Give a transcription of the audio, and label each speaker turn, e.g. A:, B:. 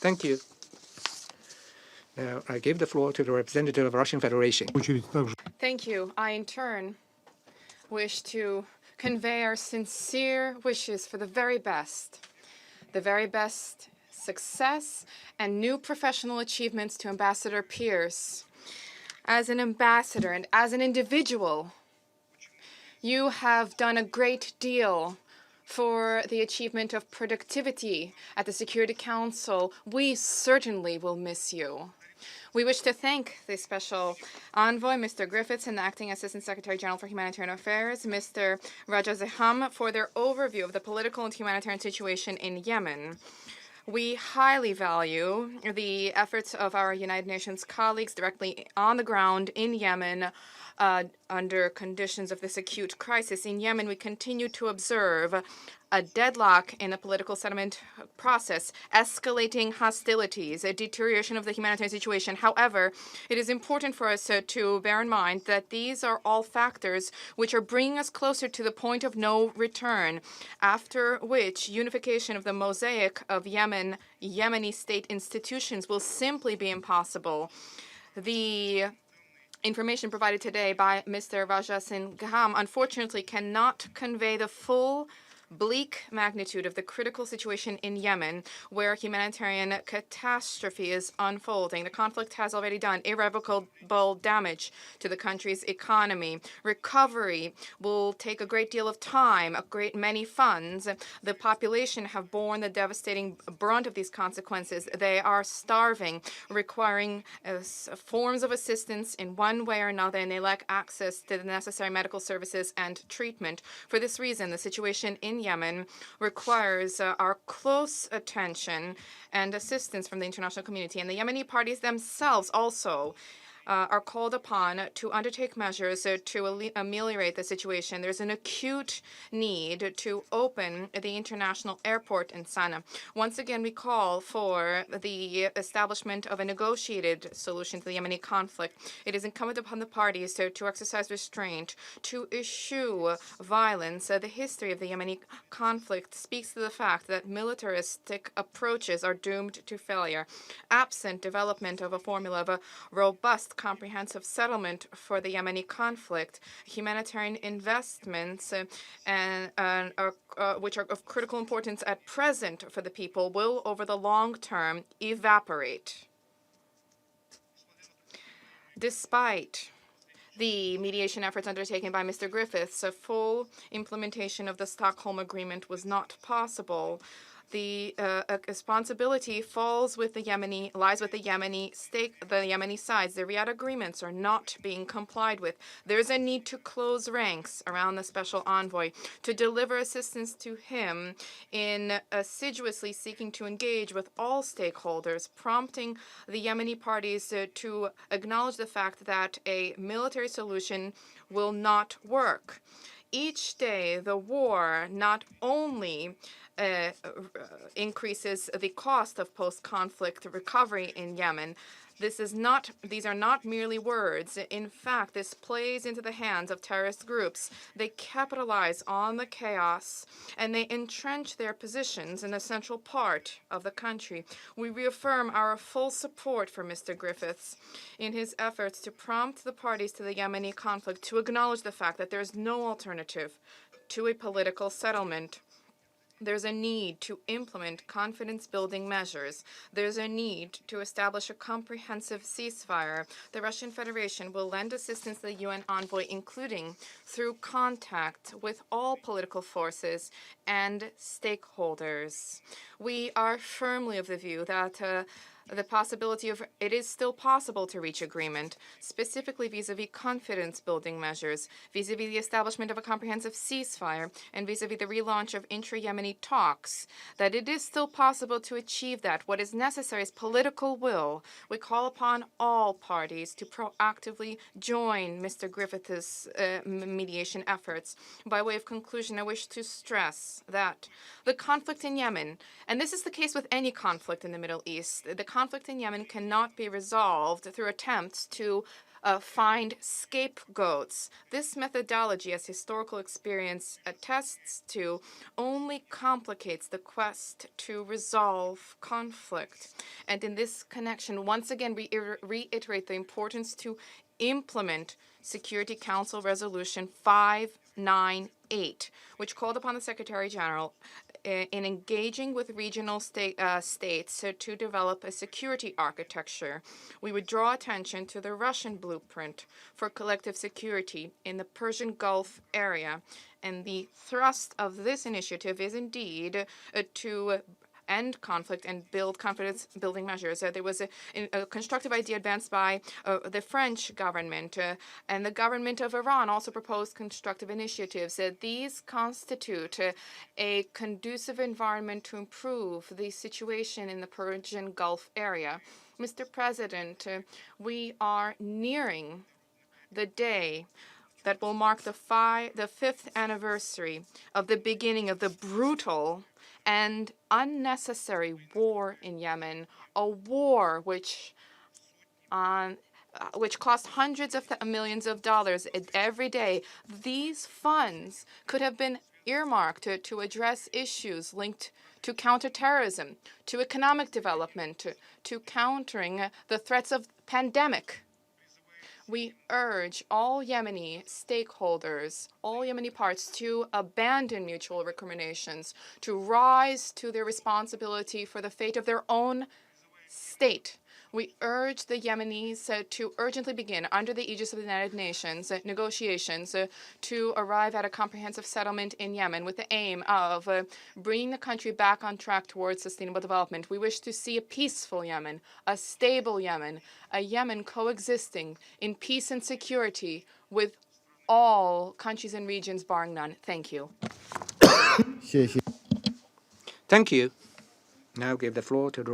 A: Thank you. Now, I give the floor to the representative of Russian Federation.
B: Thank you. I, in turn, wish to convey our sincere wishes for the very best success and new professional achievements to Ambassador Pierce. As an ambassador and as an individual, you have done a great deal for the achievement of productivity at the Security Council. We certainly will miss you. We wish to thank the Special Envoy, Mr. Griffiths, and the Acting Assistant Secretary General for Humanitarian Affairs, Mr. Raja Zaham, for their overview of the political and humanitarian situation in Yemen. We highly value the efforts of our United Nations colleagues directly on the ground in Yemen under conditions of this acute crisis. In Yemen, we continue to observe a deadlock in the political settlement process, escalating hostilities, a deterioration of the humanitarian situation. However, it is important for us to bear in mind that these are all factors which are bringing us closer to the point of no return, after which unification of the mosaic of Yemeni state institutions will simply be impossible. The information provided today by Mr. Raja Singham unfortunately cannot convey the full bleak magnitude of the critical situation in Yemen, where humanitarian catastrophe is unfolding. The conflict has already done irrevocable damage to the country's economy. Recovery will take a great deal of time, a great many funds. The population have borne the devastating brunt of these consequences. They are starving, requiring forms of assistance in one way or another, and they lack access to the necessary medical services and treatment. For this reason, the situation in Yemen requires our close attention and assistance from the international community. And the Yemeni parties themselves also are called upon to undertake measures to ameliorate the situation. There's an acute need to open the international airport in Sana'a. Once again, we call for the establishment of a negotiated solution to the Yemeni conflict. It is incumbent upon the parties to exercise restraint, to eschew violence. The history of the Yemeni conflict speaks to the fact that militaristic approaches are doomed to failure. Absent development of a formula of a robust comprehensive settlement for the Yemeni conflict, humanitarian investments which are of critical importance at present for the people will, over the long term, evaporate. Despite the mediation efforts undertaken by Mr. Griffiths, a full implementation of the Stockholm Agreement was not possible. The responsibility lies with the Yemeni sides. The Riyadh agreements are not being complied with. There's a need to close ranks around the special envoy, to deliver assistance to him in assiduously seeking to engage with all stakeholders, prompting the Yemeni parties to acknowledge the fact that a military solution will not work. Each day, the war not only increases the cost of post-conflict recovery in Yemen. These are not merely words. In fact, this plays into the hands of terrorist groups. They capitalize on the chaos and they entrench their positions in the central part of the country. We reaffirm our full support for Mr. Griffiths in his efforts to prompt the parties to the Yemeni conflict to acknowledge the fact that there is no alternative to a political settlement. There's a need to implement confidence-building measures. There's a need to establish a comprehensive ceasefire. The Russian Federation will lend assistance to the UN envoy, including through contact with all political forces and stakeholders. We are firmly of the view that it is still possible to reach agreement, specifically vis-a-vis confidence-building measures, vis-a-vis the establishment of a comprehensive ceasefire, and vis-a-vis the relaunch of intra-Yemeni talks, that it is still possible to achieve that. What is necessary is political will. We call upon all parties to proactively join Mr. Griffiths' mediation efforts. By way of conclusion, I wish to stress that the conflict in Yemen, and this is the case with any conflict in the Middle East, the conflict in Yemen cannot be resolved through attempts to find scapegoats. This methodology, as historical experience attests to, only complicates the quest to resolve conflict. And in this connection, once again, we reiterate the importance to implement Security Council Resolution 598, which called upon the Secretary General in engaging with regional states to develop a security architecture. We would draw attention to the Russian blueprint for collective security in the Persian Gulf area. And the thrust of this initiative is indeed to end conflict and build confidence-building measures. There was a constructive idea advanced by the French government, and the government of Iran also proposed constructive initiatives. These constitute a conducive environment to improve the situation in the Persian Gulf area. Mr. President, we are nearing the day that will mark the fifth anniversary of the beginning of the brutal and unnecessary war in Yemen, a war which cost hundreds of millions of dollars every day. These funds could have been earmarked to address issues linked to counterterrorism, to economic development, to countering the threats of pandemic. We urge all Yemeni stakeholders, all Yemeni parts, to abandon mutual recriminations, to rise to their responsibility for the fate of their own state. We urge the Yemenis to urgently begin, under the aegis of the United Nations, negotiations to arrive at a comprehensive settlement in Yemen with the aim of bringing the country back on track towards sustainable development. We wish to see a peaceful Yemen, a stable Yemen, a Yemen coexisting in peace and security with all countries and regions, barring none. Thank you.
C: 谢谢。
A: Thank you. Now give the floor to the